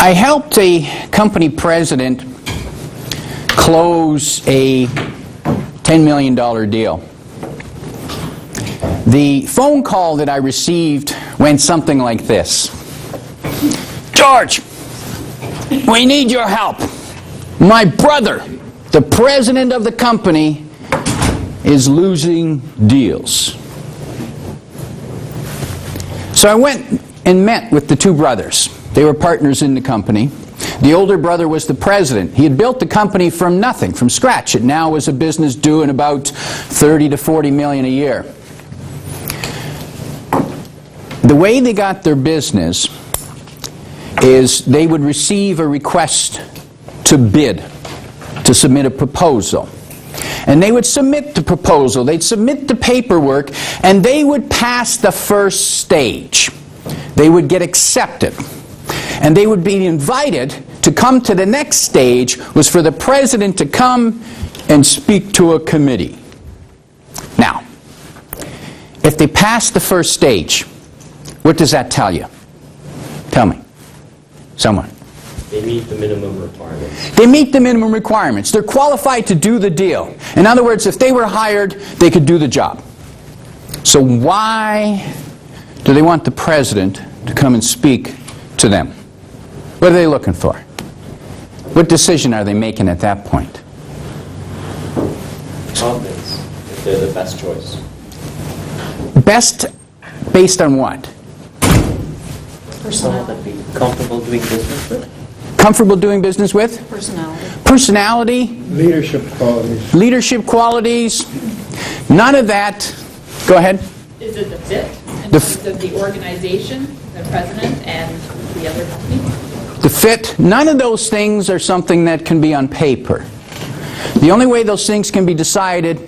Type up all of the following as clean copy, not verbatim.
I helped a company president close a $10 million deal. The phone call that I received went something like this. George, we need your help. My brother, the president of the company, is losing deals. So I went and met with the two brothers. They were partners in the company. The older brother was the president. He had built the company from nothing, from scratch. It now was a business doing about 30 to 40 million a year. The way they got their business is they would receive a request to bid, to submit a proposal. And they would submit the proposal, they'd submit the paperwork, and they would pass the first stage. They would get accepted. And they would be invited to come to the next stage, was for the president to come and speak to a committee. Now, if they pass the first stage, what does that tell you? Tell me. Someone. They meet the minimum requirements. They meet the minimum requirements. They're qualified to do the deal. In other words, if they were hired, they could do the job. So why do they want the president to come and speak to them? What are they looking for? What decision are they making at that point? Confidence, if they're the best choice. Best based on what? Personality. Comfortable doing business with. Comfortable doing business with? Personality. Personality. Leadership qualities. Leadership qualities. None of that. Go ahead. Is it the fit in terms of the organization, the president, and the other company? The fit. None of those things are something that can be on paper. The only way those things can be decided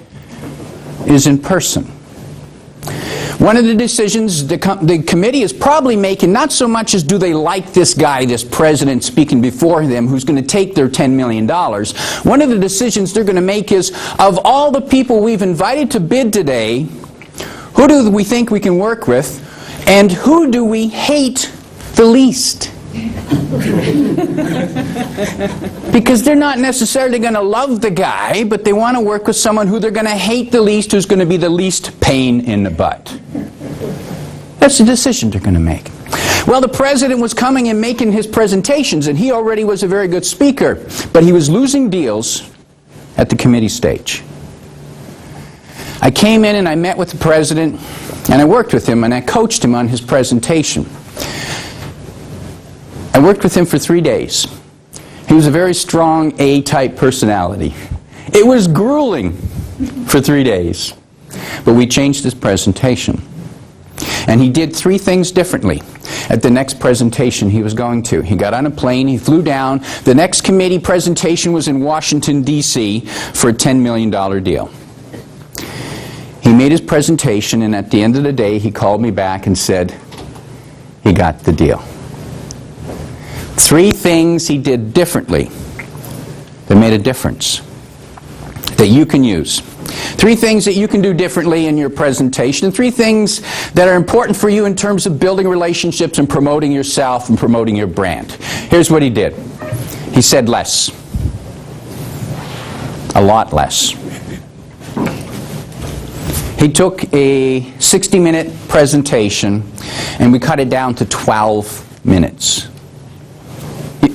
is in person. One of the decisions the committee is probably making, not so much as do they like this guy, this president speaking before them, who's going to take their $10 million. One of the decisions they're going to make is, of all the people we've invited to bid today, who do we think we can work with, and who do we hate the least? Because they're not necessarily going to love the guy, but they want to work with someone who they're going to hate the least, who's going to be the least pain in the butt. That's the decision they're going to make. Well, the president was coming and making his presentations, and he already was a very good speaker, but he was losing deals at the committee stage. I came in and I met with the president, and I worked with him, and I coached him on his presentation. I worked with him for 3 days. He was a very strong A-type personality. It was grueling for 3 days. But we changed his presentation. And he did 3 things differently at the next presentation he was going to. He got on a plane, he flew down. The next committee presentation was in Washington, D.C. for a $10 million deal. He made his presentation, and at the end of the day, he called me back and said he got the deal. 3 things he did differently that made a difference that you can use. 3 things that you can do differently in your presentation, and 3 things that are important for you in terms of building relationships and promoting yourself and promoting your brand. Here's what he did. He said less. A lot less. He took a 60-minute presentation and we cut it down to 12 minutes.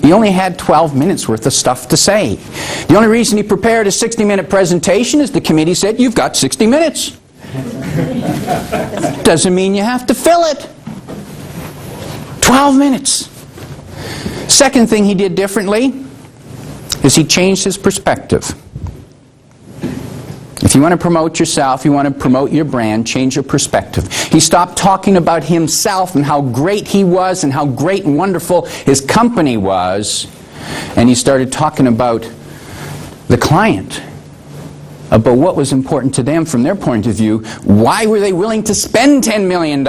He only had 12 minutes worth of stuff to say. The only reason he prepared a 60-minute presentation is the committee said, you've got 60 minutes. Doesn't mean you have to fill it. 12 minutes. Second thing he did differently is he changed his perspective. If you want to promote yourself, you want to promote your brand, change your perspective. He stopped talking about himself and how great he was and how great and wonderful his company was, and he started talking about the client, about what was important to them from their point of view. Why were they willing to spend $10 million?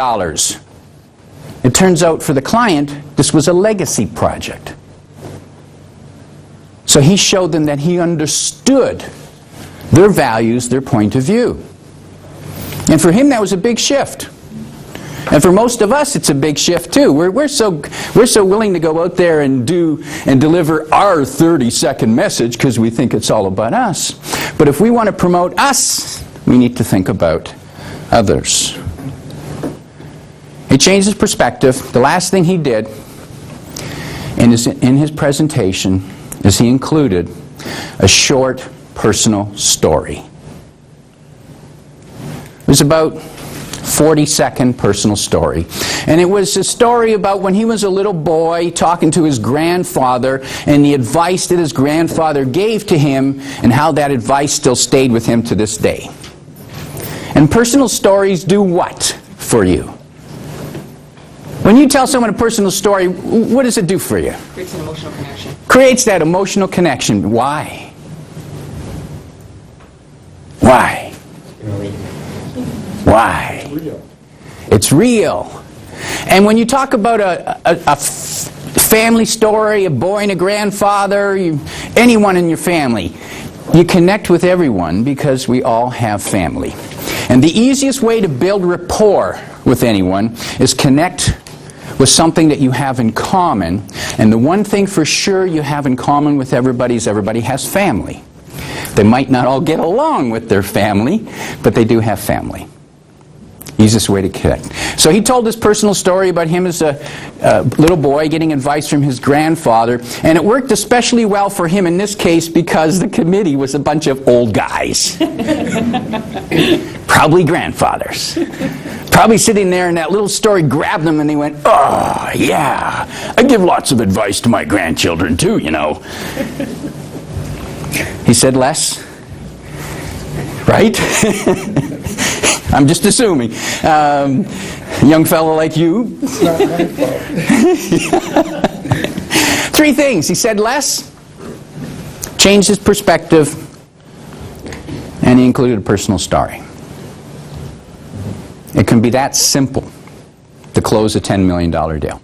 It turns out for the client, this was a legacy project. So he showed them that he understood their values, their point of view. And for him, that was a big shift. And for most of us, it's a big shift too. We're so willing to go out there and do and deliver our 30-second message because we think it's all about us. But if we want to promote us, we need to think about others. He changed his perspective. The last thing he did in his presentation is he included a short personal story. It was about 40-second personal story. And it was a story about when he was a little boy talking to his grandfather and the advice that his grandfather gave to him and how that advice still stayed with him to this day. And personal stories do what for you? When you tell someone a personal story, what does it do for you? Creates an emotional connection. Creates that emotional connection. Why? Why? Why? It's real. And when you talk about a family story, a boy and a grandfather, anyone in your family, you connect with everyone because we all have family. And the easiest way to build rapport with anyone is connect with something that you have in common. And the one thing for sure you have in common with everybody is everybody has family. They might not all get along with their family, but they do have family. Easiest way to connect. So he told this personal story about him as a little boy getting advice from his grandfather, and it worked especially well for him in this case because the committee was a bunch of old guys. Probably grandfathers. Probably sitting there and that little story grabbed them and they went, "Oh, yeah, I give lots of advice to my grandchildren too, you know." He said less, right? I'm just assuming. Young fellow like you. It's not my fault. 3 things. He said less, changed his perspective, and he included a personal story. It can be that simple to close a $10 million deal.